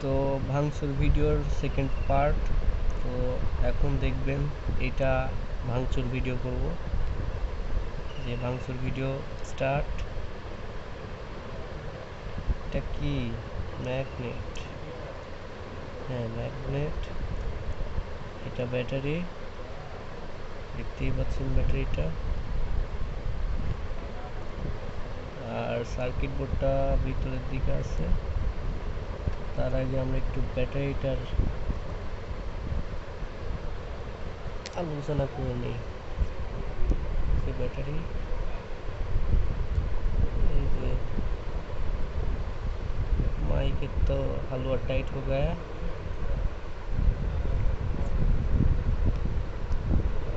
তো ভাঙচুর ভিডিওর সেকেন্ড পার্ট। তো এখন দেখবেন এটা ভাঙচুর ভিডিও করব, যে ভাঙচুর ভিডিও স্টার্ট। এটা কি ম্যাগনেট? হ্যাঁ ম্যাগনেট। এটা ব্যাটারি, দেখতেই পাচ্ছেন ব্যাটারিটা। আর সার্কিট বোর্ডটা ভিতরের দিকে আছে। তার আগে আমরা একটু ব্যাটারিটার আলোচনা করে নিই। ব্যাটারি এই যে माइक तो हलवा टाइट हो गया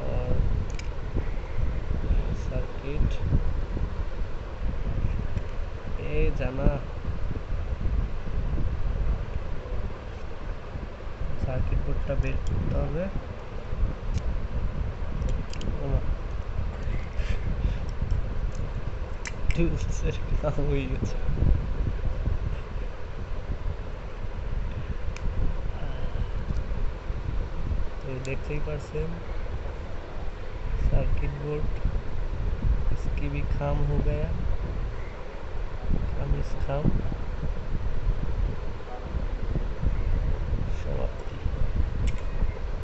और सर्किट ए जाना সার্কিট বোর্ডটা বের করতে হবে। হয়ে গেছে। देखते ही पारसेन सर्किट बोर्ड इसकी भी काम हो गया, काम इस काम।